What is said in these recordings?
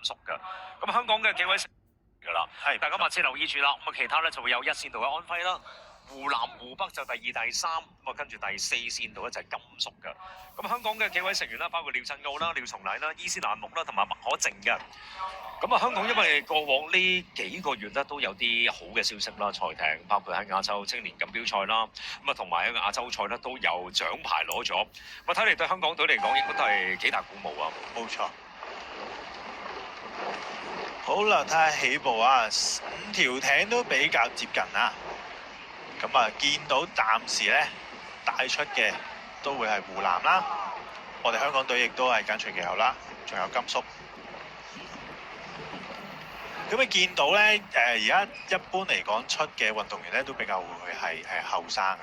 肅嘅。咁香港嘅幾位㗎啦，係大家密切留意住啦。咁啊，其他咧就會有一線道嘅安徽啦。湖南、湖北就第二、第三，咁啊跟住第四線道咧就係甘肅嘅。咁香港嘅幾位成員啦，包括廖振澳啦、廖松禮啦、伊斯蘭木啦同埋麥可靜嘅。咁啊，香港因為過往呢幾個月咧都有啲好嘅消息啦，賽艇包括喺亞洲青年錦標賽啦，咁啊同埋喺亞洲賽咧都有獎牌攞咗。咁啊睇嚟對香港隊嚟講應該都係幾大鼓舞啊！冇錯。好啦，睇下起步啊，5條艇都比較接近啊。咁啊，見到暫時咧帶出嘅都會係湖南啦，我哋香港隊亦都係緊隨其後啦，仲有甘肅。咁你見到咧而家一般嚟講出嘅運動員咧都比較會係後生啊。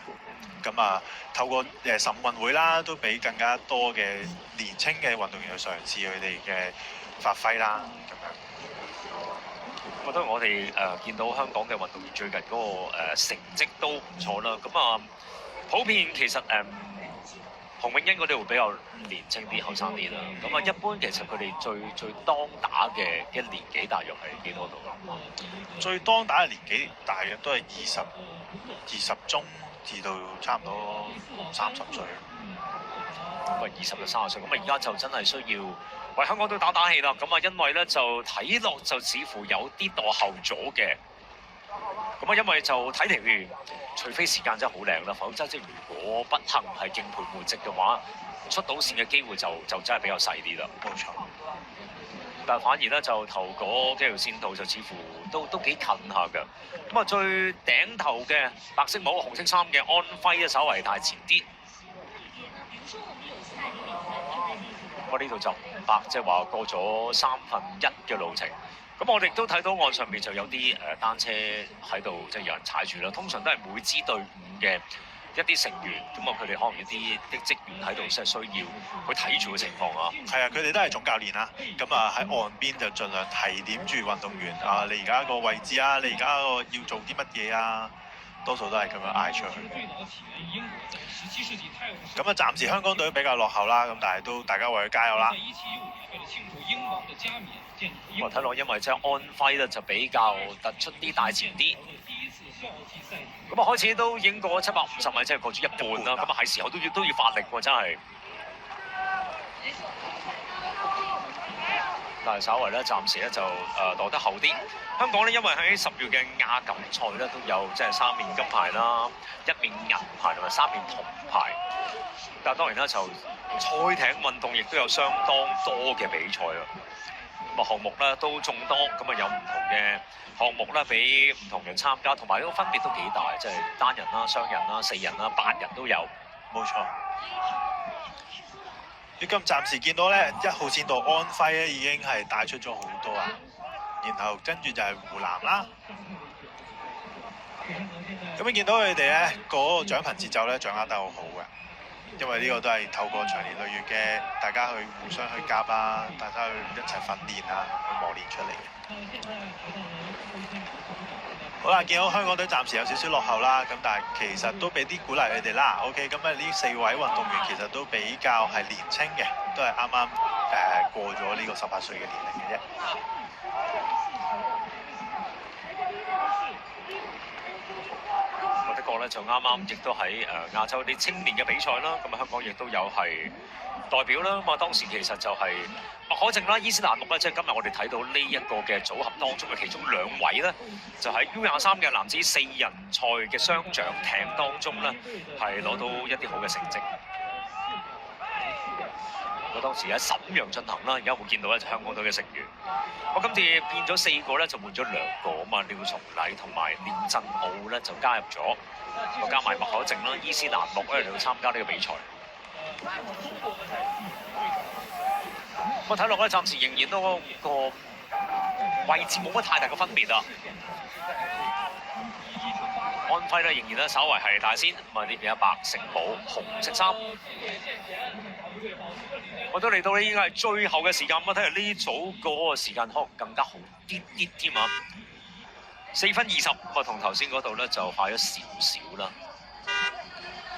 咁啊，透過晨運會啦，都俾更加多嘅年青嘅運動員去嘗試佢哋嘅發揮啦。咁樣。覺得我哋見到香港嘅運動員最近嗰個成績都唔錯啦。咁啊，普遍其實洪永欣嗰啲會比較年青啲、後生啲啦。咁啊，一般其實佢哋最當打嘅一年紀大約係幾多度？最當打嘅年紀大約都係20中至到差唔多30歲。咁啊，20到30歲。咁啊，而家就真係需要為香港隊打氣啦。咁啊，因為咧就睇落就似乎有啲墮後咗嘅。咁啊，因為就睇嚟，除非時間真係好靚啦，否則即係如果不幸係敬陪末席嘅話，出到線嘅機會就真係比較細啲啦。冇錯。但反而咧就頭嗰幾條線道就似乎都幾近下嘅。咁啊，最頂頭嘅白色帽、紅色衫嘅安徽咧，稍為大前啲。我呢度就500，即係話過咗1/3嘅路程。咁我哋都睇到岸上面就有啲單車喺度，即係有人踩住啦。通常都係每支隊伍嘅一啲成員，咁啊佢哋可能有啲職員喺度，即係需要去睇住嘅情況啊。係啊，佢哋都係總教練啦。咁啊喺岸邊就盡量提點住運動員啊，你而家個位置啊，你而家要做啲乜嘢啊，多數都係咁樣嗌出去。咁啊，暫時香港隊比較落後啦，咁但係都大家為佢加油啦。我睇落，因為即係安徽咧就比較突出啲大前啲。咁啊開始都已經過咗750米，即係過咗一半啦。咁啊係時候都要發力喎，真係。但係稍為咧，暫時咧就落得後啲。香港咧，因為喺10月嘅亞錦賽咧都有即係3面金牌啦、1面銀牌同埋3面銅牌。但係當然啦，就賽艇運動亦都有相當多嘅比賽啊。咁啊項目咧都眾多，咁啊有唔同嘅項目咧俾唔同人參加，同埋呢個分別都幾大，即係單人啦、雙人啦、4人啦、8人都有。冇錯。你今暫時見到咧1號線道安徽咧已經係帶出咗好多啊，然後跟住就係湖南啦。咁你見到佢哋咧嗰個獎牌節奏咧掌握得好好嘅。因為呢個都係透過長年累月嘅大家去互相去夾啊，大家去一齊訓練啊，去磨練出嚟嘅。好啦，見到香港隊暫時有少少落後啦，咁但係其實都俾啲鼓勵佢哋啦。OK， 咁啊呢4位運動員其實都比較係年青嘅，都係啱啱過咗呢個18歲嘅年齡嘅啫。的確咧就啱啱亦都喺亞洲啲青年嘅比賽啦，咁啊香港亦都有係代表啦。咁啊當時其實就係麥可靜啦、伊斯蘭木啦，即係今日我哋睇到呢一個嘅組合當中嘅其中2位咧，就喺 U23嘅男子4人賽嘅雙槳艇當中咧，係攞到一啲好嘅成績。我當時喺瀋陽進行啦，而家會見到咧就香港隊嘅成員。我今次變咗4個咧，就換咗2個啊嘛，廖松禮同埋廖振澳咧就加入咗，我加埋麥可靜啦、伊斯蘭木咧嚟到參加呢個比賽。我睇落咧，暫時仍然都個位置冇乜太大嘅分別啊。安徽咧仍然咧稍為係大先，咁啊呢邊有白色帽、紅色衫。我都嚟到呢，應該係最後嘅時間，咁睇嚟呢組嗰個時間可能更加好啲啲添啊！4分20，咁啊同頭先嗰度咧就快咗少少啦。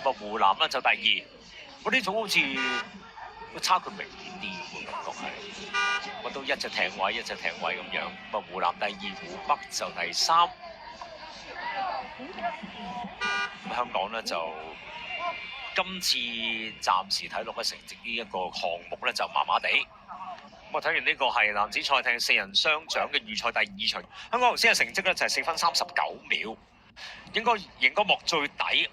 咁啊湖南咧就第2，我呢組好似個差距明顯啲，感覺係。我都一隻艇位咁樣。咁啊，湖南第二，湖北就第三。咁香港咧就今次暫時睇落嘅成績呢一個項目咧就麻麻地。咁啊，睇完呢個係男子賽艇4人雙槳嘅預賽第2場，香港頭先嘅成績咧就係4分39秒，應該熒光幕最底